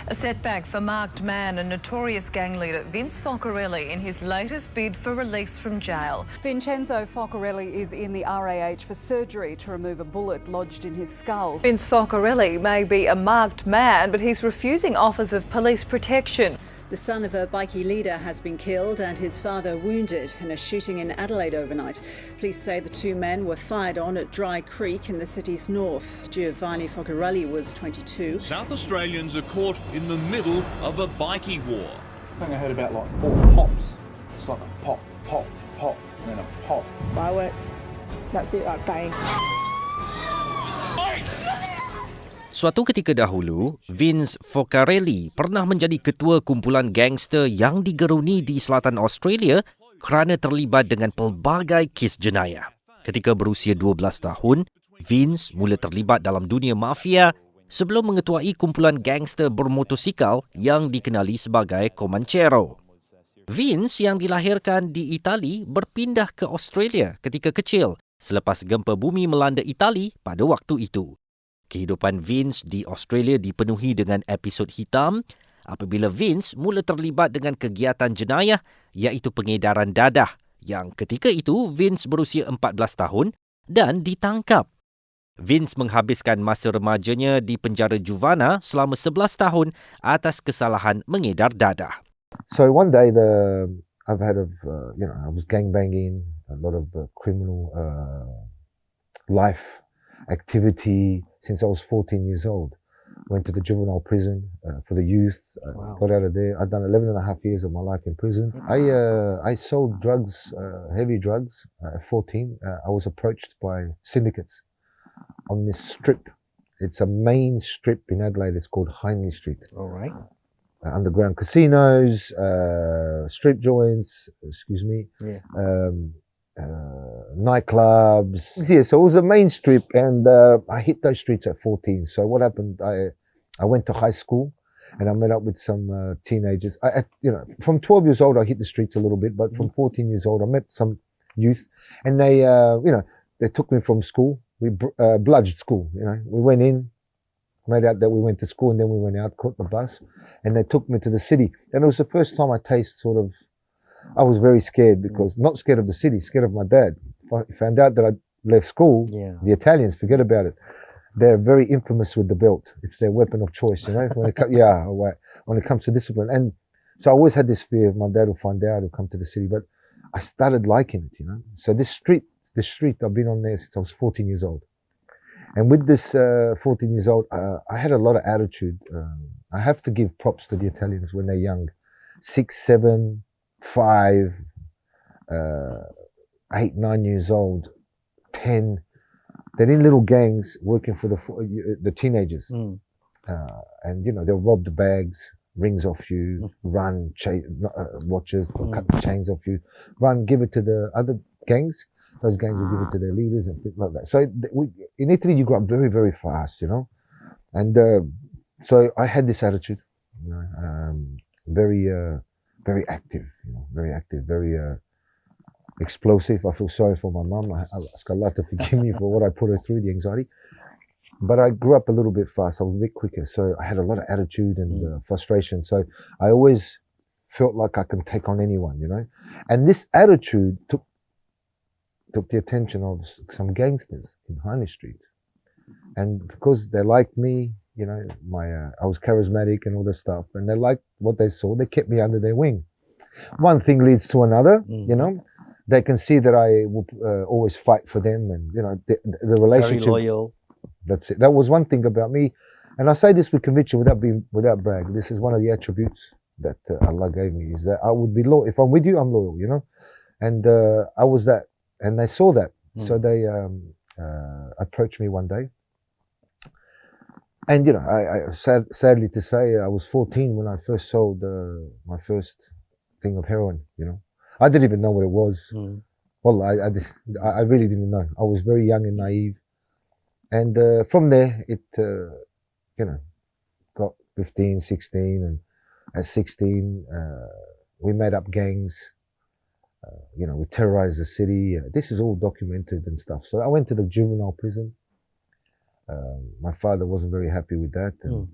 A setback for marked man and notorious gang leader Vince Focarelli in his latest bid for release from jail. Vincenzo Focarelli is in the RAH for surgery to remove a bullet lodged in his skull. Vince Focarelli may be a marked man, but he's refusing offers of police protection. The son of a bikie leader has been killed and his father wounded in a shooting in Adelaide overnight. Police say the two men were fired on at Dry Creek in the city's north. Giovanni Focarelli was 22. South Australians are caught in the middle of a bikie war. I think I heard about like 4 pops. It's like a pop, pop, pop, and then a pop. Fireworks. That's it, like bang. Suatu ketika dahulu, Vince Focarelli pernah menjadi ketua kumpulan gangster yang digeruni di selatan Australia kerana terlibat dengan pelbagai kes jenayah. Ketika berusia 12 tahun, Vince mula terlibat dalam dunia mafia sebelum mengetuai kumpulan gangster bermotosikal yang dikenali sebagai Comanchero. Vince yang dilahirkan di Itali berpindah ke Australia ketika kecil selepas gempa bumi melanda Itali pada waktu itu. Kehidupan Vince di Australia dipenuhi dengan episod hitam apabila Vince mula terlibat dengan kegiatan jenayah iaitu pengedaran dadah yang ketika itu Vince berusia 14 tahun dan ditangkap. Vince menghabiskan masa remajanya di penjara Juvana selama 11 tahun atas kesalahan mengedar dadah. So one day I've had I was gangbanging, a lot of criminal life activity since I was 14 years old. Went to the juvenile prison for the youth. Got out of there. I'd done 11 and a half years of my life in prison. I sold drugs, heavy drugs at 14. I was approached by syndicates on this strip. It's a main strip in Adelaide. It's called Hindley Street. All right. Underground casinos, strip joints, nightclubs. Yeah, so it was a main strip, and I hit those streets at 14. So what happened? I went to high school, and I met up with some teenagers. From 12 years old, I hit the streets a little bit, but from 14 years old, I met some youth, and they took me from school. We bludged school. We went in, made out that we went to school, and then we went out, caught the bus, and they took me to the city. And it was the first time I tasted I was very scared because not scared of the city, scared of my dad. I found out that I left school. The Italians, forget about it. They're very infamous with the belt. It's their weapon of choice, when it comes to discipline. And so I always had this fear of my dad will find out, he'll come to the city. But I started liking it, So this street, I've been on there since I was 14 years old. And with this 14 years old, I had a lot of attitude. I have to give props to the Italians when they're young. 6, 7, 5, 8, 9 years old, 10. They're in little gangs working for the teenagers. And, they'll rob the bags, rings off you, run, watches, cut the chains off you, run, give it to the other gangs. Those gangs will give it to their leaders and things like that. So in Italy, you grow up very, very fast, And so I had this attitude, very active, very active, very explosive. I feel sorry for my mum. I ask Allah to forgive me for what I put her through, the anxiety. But I grew up a little bit fast. I was a bit quicker. So I had a lot of attitude and frustration. So I always felt like I can take on anyone, And this attitude took the attention of some gangsters in Hindley Street. And because they liked me, I was charismatic and all this stuff, and they liked what they saw. They kept me under their wing. One thing leads to another, They can see that I will always fight for them, and the relationship. Very loyal. That's it. That was one thing about me, and I say this with conviction, without brag. This is one of the attributes that Allah gave me, is that I would be loyal. If I'm with you, I'm loyal. And I was that, and they saw that, so they approached me one day. And, I sadly to say, I was 14 when I first sold my first thing of heroin, I didn't even know what it was. Well, I really didn't know. I was very young and naive. And from there, it, got 15, 16. And at 16, we made up gangs. We terrorized the city. This is all documented and stuff. So I went to the juvenile prison. My father wasn't very happy with that. And,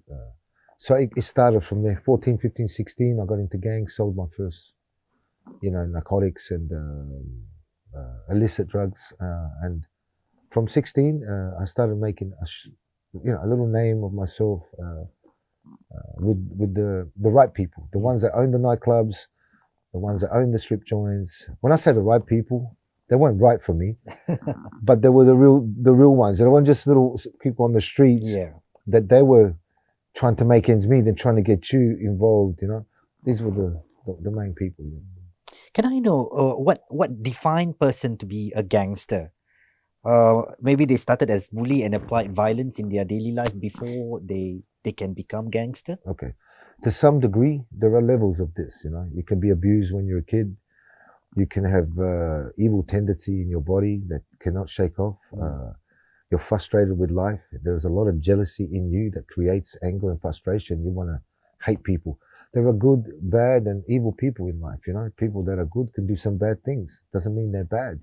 So it started from there. 14, 15, 16, I got into gangs, sold my first, narcotics and illicit drugs. And from 16, I started making a little name of myself with the right people, the ones that own the nightclubs, the ones that own the strip joints. When I say the right people, they weren't right for me, but they were the real ones. They weren't just little people on the streets. Yeah. That they were trying to make ends meet and trying to get you involved. These were the main people. Can I know what define person to be a gangster? Maybe they started as bully and applied violence in their daily life before they can become gangster. Okay, to some degree, there are levels of this. You can be abused when you're a kid. You can have evil tendency in your body that cannot shake off. You're frustrated with life. There's a lot of jealousy in you that creates anger and frustration. You want to hate people. There are good, bad, and evil people in life. People that are good can do some bad things. Doesn't mean they're bad.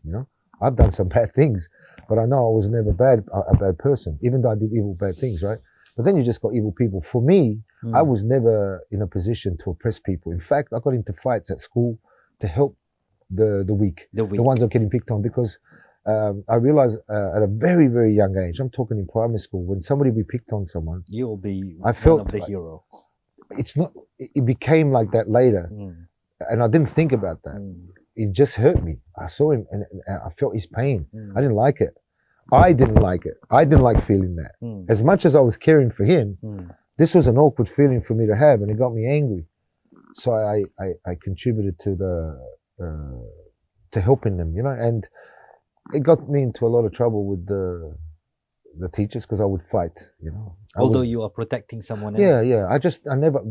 I've done some bad things, but I know I was never a bad person, even though I did evil, bad things, right? But then you just got evil people. For me, I was never in a position to oppress people. In fact, I got into fights at school to help the weak, the ones that are getting picked on, because I realized at a very, very young age, I'm talking in primary school, when somebody be picked on someone, you'll be one of the hero. It's not. It became like that later, and I didn't think about that. It just hurt me. I saw him and I felt his pain. I didn't like it. I didn't like it. I didn't like feeling that. As much as I was caring for him, this was an awkward feeling for me to have, and it got me angry. So I contributed to helping them, and it got me into a lot of trouble with the teachers, because I would fight, Although you are protecting someone else. Yeah. I never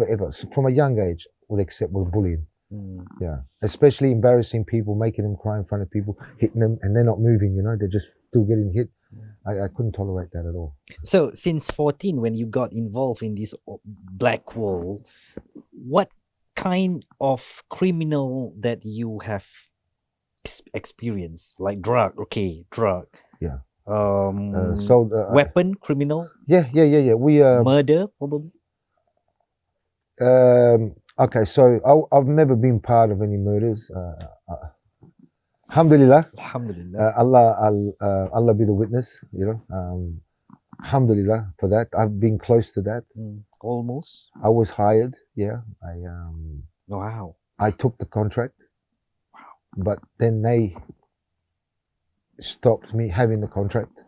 ever, from a young age, would accept was bullying. Yeah, especially embarrassing people, making them cry in front of people, hitting them, and they're not moving. They're just still getting hit. I couldn't tolerate that at all. So since 14, when you got involved in this black world, what kind of criminal that you have experienced? Like drug. Yeah. Weapon criminal. Yeah. We murder probably. Okay, so I've never been part of any murders. Alhamdulillah. Allah be the witness. Alhamdulillah for that. I've been close to that. Almost. I was hired. Yeah. Wow. I took the contract. Wow. But then they stopped me having the contract.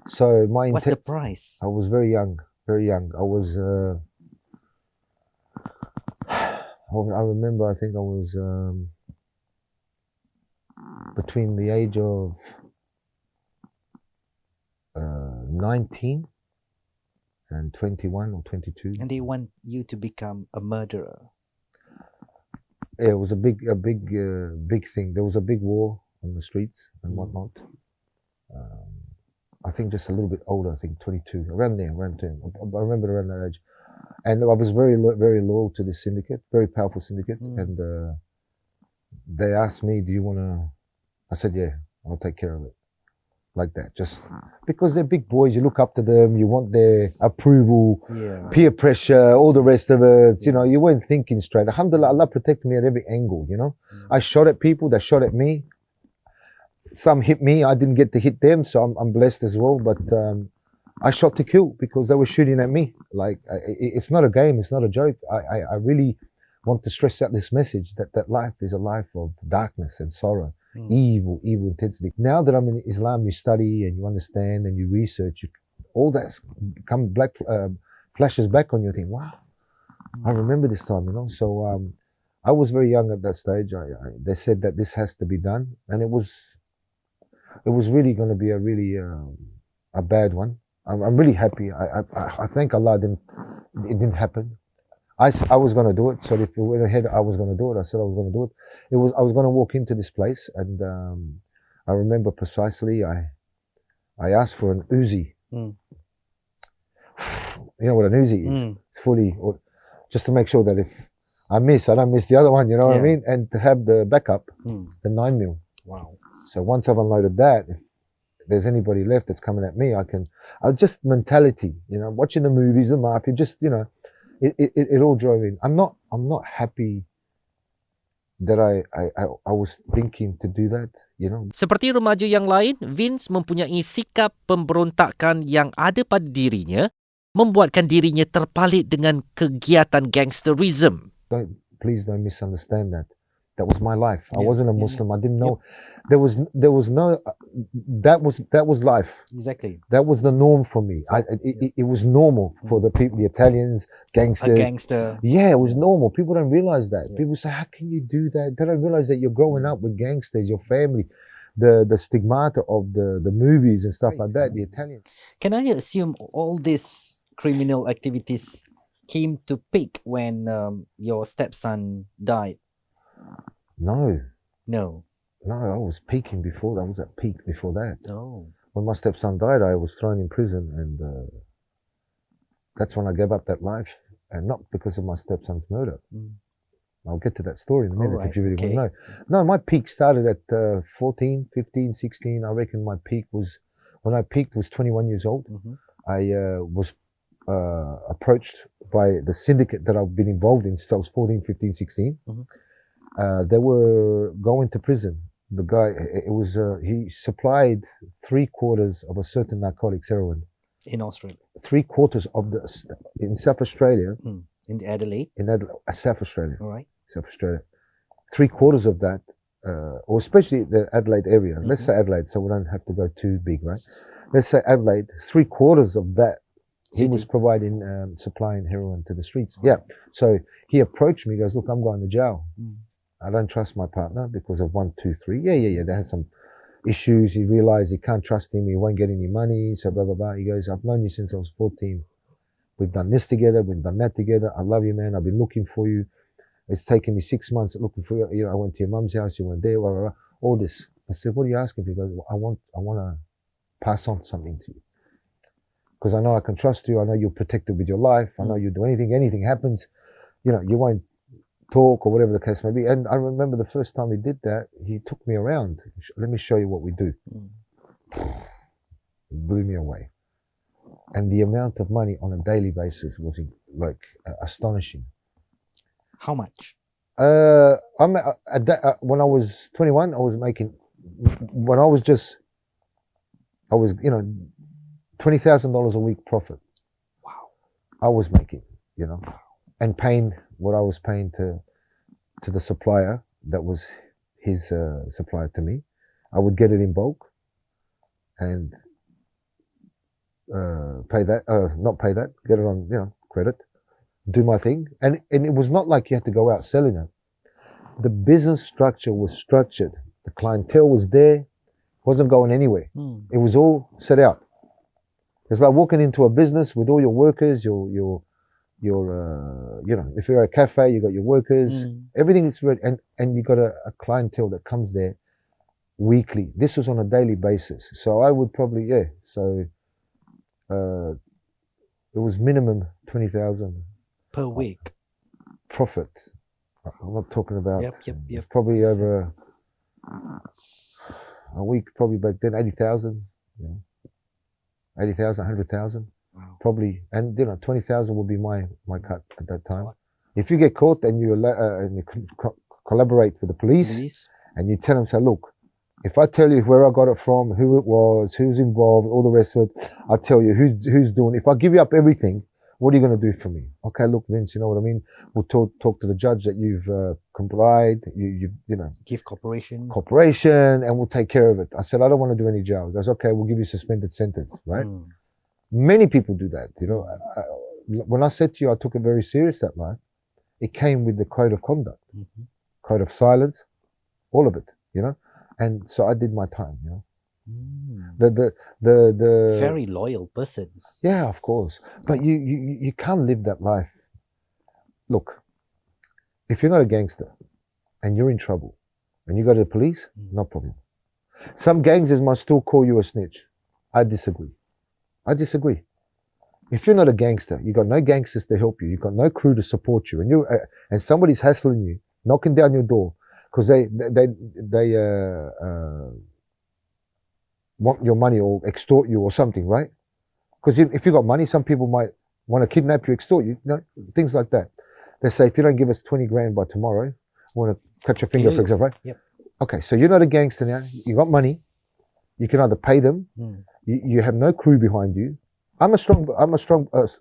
So what's the price? I was very young. I was. I remember. I think I was between the age of 19 and 21 or 22. And they want you to become a murderer. Yeah, it was a big thing. There was a big war on the streets and whatnot. I think just a little bit older. I think 22, around there. I remember around that age. And I was very loyal to this syndicate, very powerful syndicate. And they asked me, "Do you want to?" I said, "Yeah, I'll take care of it." Like that, just because they're big boys, you look up to them, you want their approval, peer pressure, all the rest of it. You weren't thinking straight. Alhamdulillah, Allah protected me at every angle. I shot at people, they shot at me. Some hit me, I didn't get to hit them, so I'm blessed as well. But I shot to kill because they were shooting at me. Like, it's not a game, it's not a joke. I really want to stress out this message that life is a life of darkness and sorrow, evil intensity. Now that I'm in Islam, you study and you understand and you research, all that flashes back on you and think, wow, I remember this time, So I was very young at that stage. They said that this has to be done, and it was really going to be a bad one. I'm really happy. I thank Allah it didn't happen. I was going to do it. So if it went ahead, I was going to do it. I said I was going to do it. I was going to walk into this place, and I remember precisely. I asked for an Uzi. You know what an Uzi is? Fully, just to make sure that if I don't miss the other one. You know what I mean? And to have the backup, the 9mm. Wow. So once I've unloaded that, there's anybody left that's coming at me, I just mentality, watching the movies, the mafia, just, it all drove in. I'm not happy that I was thinking to do that, Seperti remaja yang lain, Vince mempunyai sikap pemberontakan yang ada pada dirinya, membuatkan dirinya terpalit dengan kegiatan gangsterism. Please don't misunderstand that. That was my life. I wasn't a Muslim. I didn't know. There was no. That was life. Exactly. That was the norm for me. It was normal for the people, the Italians, gangsters. A gangster. Yeah, it was normal. People don't realize that. People say, "How can you do that?" They don't realize that you're growing up with gangsters, your family, the stigmata of the movies and stuff like that. The Italians. Can I assume all these criminal activities came to peak when your stepson died? No, I was peaking before that. I was at peak before that. Oh. When my stepson died, I was thrown in prison, and that's when I gave up that life, and not because of my stepson's murder. I'll get to that story in a minute if you really want to know. No, my peak started at 14, 15, 16. I reckon my peak was, when I peaked was 21 years old. I was approached by the syndicate that I've been involved in since I was 14, 15, 16. They were going to prison. The guy, he supplied 3/4 of a certain narcotics, heroin. In Australia? 3/4 of in South Australia. In Adelaide? In Adelaide, South Australia. All right. South Australia. 3/4 of that, or especially the Adelaide area. Let's say Adelaide, so we don't have to go too big, right? Let's say Adelaide, 3/4 of that, he was providing, supplying heroin to the streets. Yeah. So he approached me, he goes, "Look, I'm going to jail. I don't trust my partner because of 1, 2, 3. Yeah. They had some issues. He realized he can't trust him. He won't get any money. So blah, blah, blah." He goes, "I've known you since I was 14. We've done this together. We've done that together. I love you, man. I've been looking for you. It's taken me 6 months looking for you. I went to your mum's house. You went there, blah, blah, blah. All this." I said, "What are you asking for?" He goes, "I want to pass on something to you. Because I know I can trust you. I know you're protected with your life. I know you do anything happens, you won't talk," or whatever the case may be. And I remember the first time he did that, he took me around. "Let me show you what we do." It blew me away. And the amount of money on a daily basis was astonishing. How much? When I was 21, I was making, when I was $20,000 a week profit. Wow. I was making, and paying what I was paying to the supplier that was his supplier to me. I would get it in bulk and not pay that, get it on, credit, do my thing. And it was not like you had to go out selling it. The business structure was structured. The clientele was there, wasn't going anywhere. It was all set out. It's like walking into a business with all your workers, your if you're at a cafe, you got your workers, everything is ready, and you got a clientele that comes there weekly. This was on a daily basis. So I would probably, it was minimum 20,000 per week profit. I'm not talking about, Yep. It's probably over a week, probably back then, 80,000, 80,000, 100,000. Wow. Probably, and 20,000 would be my cut at that time. If you get caught and you collaborate with the police, and you tell them, say, "Look, if I tell you where I got it from, who it was, who's involved, all the rest of it, I'll tell you who's doing it. If I give you up everything, what are you going to do for me?" "Okay, look, Vince, you know what I mean? We'll talk to the judge that you've complied, you give cooperation, and we'll take care of it." I said, "I don't want to do any jail." He goes, "Okay, we'll give you a suspended sentence," right? Many people do that, when I said to you, I took it very serious, that life. It came with the code of conduct, code of silence, all of it, and so I did my time, The very loyal person. Yeah, of course, but you can't live that life. Look, if you're not a gangster and you're in trouble and you go to the police, no problem. Some gangsters might still call you a snitch. I disagree. If you're not a gangster, you got no gangsters to help you, you got no crew to support you, and somebody's hassling you, knocking down your door because they want your money or extort you or something, right? Because if you got money, some people might want to kidnap you, extort you, things like that. They say, if you don't give us 20 grand by tomorrow, I want to cut your finger, for example, right? Yep. Okay, so you're not a gangster now. You got money. You can either pay them. You have no crew behind you. I'm a strong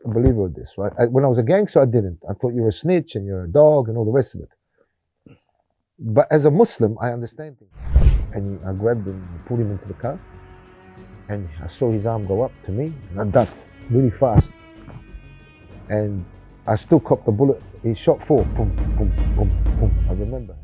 believer of this, right? When I was a gangster, I didn't. I thought you're a snitch and you're a dog and all the rest of it. But as a Muslim, I understand things. And I grabbed him and pulled him into the car. And I saw his arm go up to me, and I ducked really fast. And I still copped the bullet. He shot 4. Boom, boom, boom, boom. I remember.